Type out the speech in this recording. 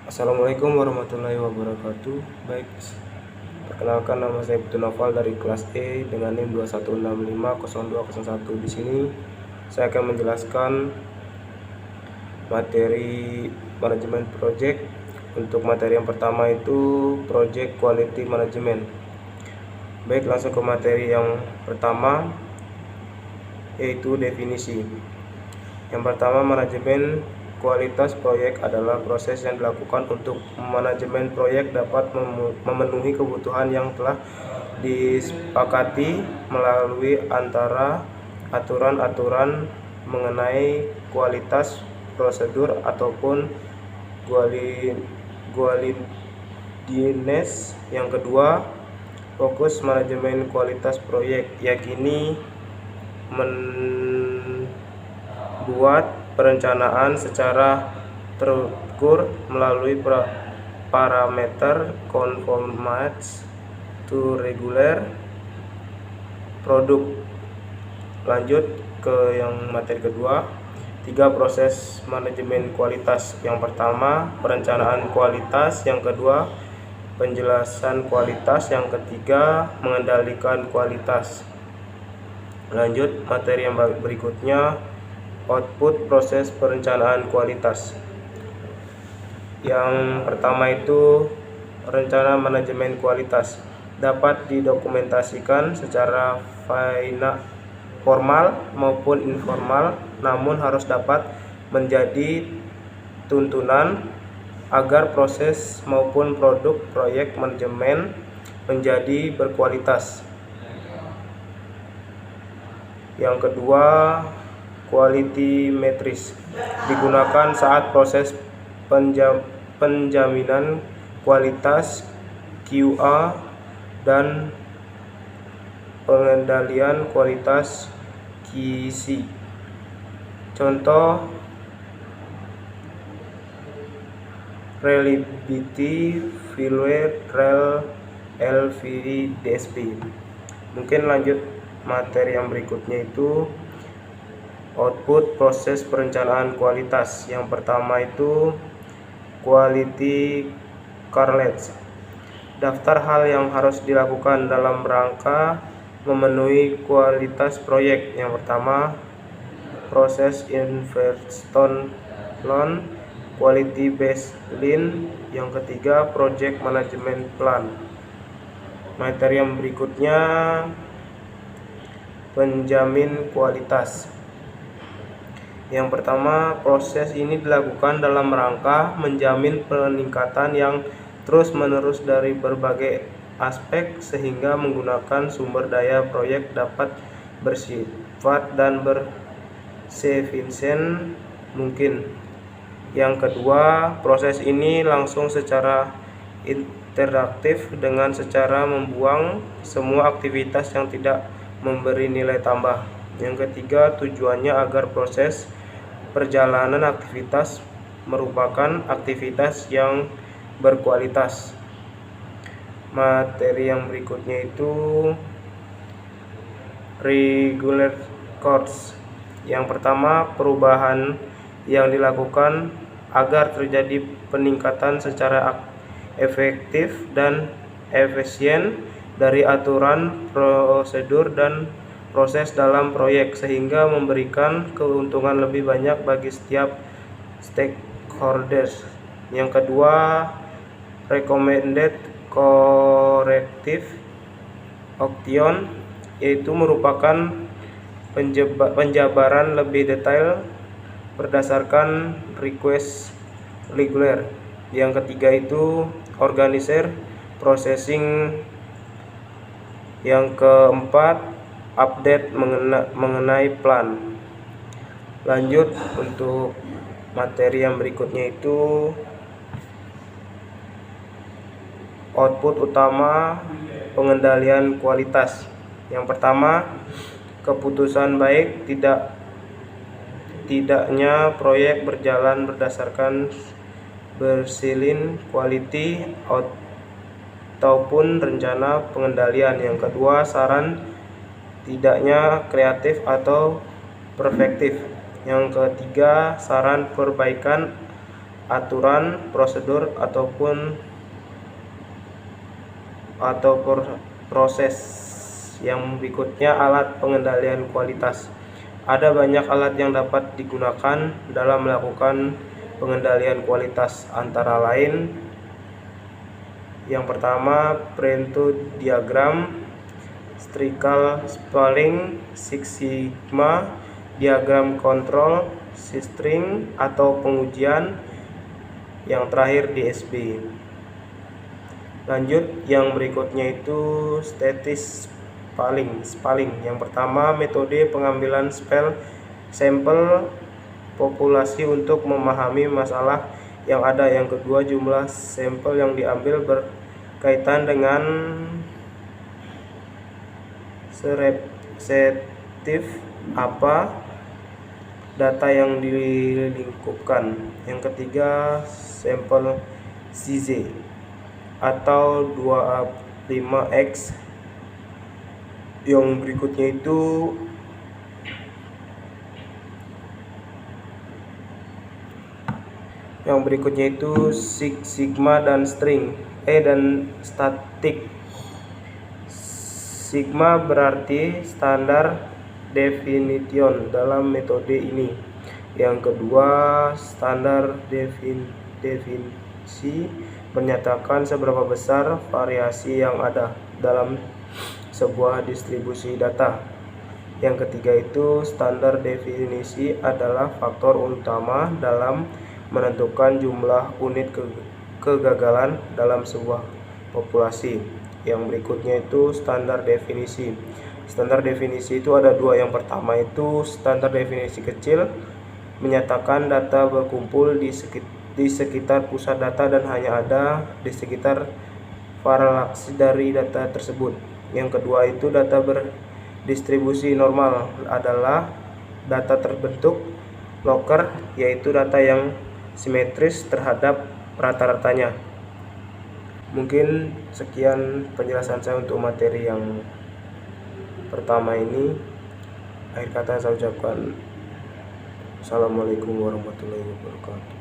Assalamualaikum warahmatullahi wabarakatuh. Baik, perkenalkan nama saya Putu Noval dari kelas E dengan NIM 21650201. Di sini saya akan menjelaskan materi manajemen project. Untuk materi yang pertama itu project quality management. Baik, langsung ke materi yang pertama, yaitu definisi. Yang pertama, manajemen kualitas proyek adalah proses yang dilakukan untuk manajemen proyek dapat memenuhi kebutuhan yang telah disepakati melalui antara aturan-aturan mengenai kualitas, prosedur, ataupun quality-ness. Yang kedua, fokus manajemen kualitas proyek yakini membuat perencanaan secara terukur melalui parameter conformance to regular produk. Lanjut ke yang materi kedua, 3 proses manajemen kualitas. Yang pertama, perencanaan kualitas. Yang kedua, penjelasan kualitas. Yang ketiga, mengendalikan kualitas. Lanjut materi yang berikutnya, output proses perencanaan kualitas. Yang pertama itu rencana manajemen kualitas dapat didokumentasikan secara formal maupun informal, namun harus dapat menjadi tuntunan agar proses maupun produk proyek manajemen menjadi berkualitas. Yang kedua, quality matrix digunakan saat proses penjaminan kualitas QA dan pengendalian kualitas QC. Contoh, reliability, failure, rel, LVDSP. Mungkin lanjut materi yang berikutnya itu output proses perencanaan kualitas. Yang pertama itu quality correlates. Daftar hal yang harus dilakukan dalam rangka memenuhi kualitas proyek. Yang pertama, proses investment loan, quality baseline. Yang ketiga, project management plan. Materi yang berikutnya penjamin kualitas. Yang pertama, proses ini dilakukan dalam rangka menjamin peningkatan yang terus-menerus dari berbagai aspek sehingga menggunakan sumber daya proyek dapat bersifat dan bersefisien mungkin. Yang kedua, proses ini langsung secara interaktif dengan cara membuang semua aktivitas yang tidak memberi nilai tambah. Yang ketiga, tujuannya agar proses perjalanan aktivitas merupakan aktivitas yang berkualitas. Materi yang berikutnya itu regular course. Yang pertama, perubahan yang dilakukan agar terjadi peningkatan secara efektif dan efisien dari aturan, prosedur, dan proses dalam proyek sehingga memberikan keuntungan lebih banyak bagi setiap stakeholders. Yang kedua, recommended corrective action, yaitu merupakan penjabaran lebih detail berdasarkan request regular. Yang ketiga itu organizer processing. Yang keempat, update mengenai plan. Lanjut untuk materi yang berikutnya itu output utama pengendalian kualitas. Yang pertama, keputusan baik tidaknya proyek berjalan berdasarkan baseline quality ataupun rencana pengendalian. Yang kedua, saran tidaknya kreatif atau perfektif. Yang ketiga, saran perbaikan aturan, prosedur atau proses. Yang berikutnya alat pengendalian kualitas. Ada banyak alat yang dapat digunakan dalam melakukan pengendalian kualitas, antara lain yang pertama Pareto diagram, Strickle spalling, Six Sigma, diagram kontrol, string atau pengujian, yang terakhir DSB. Lanjut, yang berikutnya itu statis spalling. Yang pertama metode pengambilan sampel populasi untuk memahami masalah yang ada. Yang kedua, jumlah sampel yang diambil berkaitan dengan sensitif apa data yang dilingkupkan. Yang ketiga, sampel size atau 25x. Yang berikutnya itu Six Sigma dan statik. Sigma berarti standar definition dalam metode ini. Yang kedua, standar definisi menyatakan seberapa besar variasi yang ada dalam sebuah distribusi data. Yang ketiga itu standar definisi adalah faktor utama dalam menentukan jumlah unit kegagalan dalam sebuah populasi. Yang berikutnya itu standar definisi. Standar definisi itu ada dua. Yang pertama itu standar definisi kecil, menyatakan data berkumpul di sekitar pusat data dan hanya ada di sekitar paralaks dari data tersebut. Yang kedua itu data berdistribusi normal, adalah data terbentuk locker, yaitu data yang simetris terhadap rata-ratanya. Mungkin sekian penjelasan saya untuk materi yang pertama ini. Akhir kata saya ucapkan Assalamualaikum warahmatullahi wabarakatuh.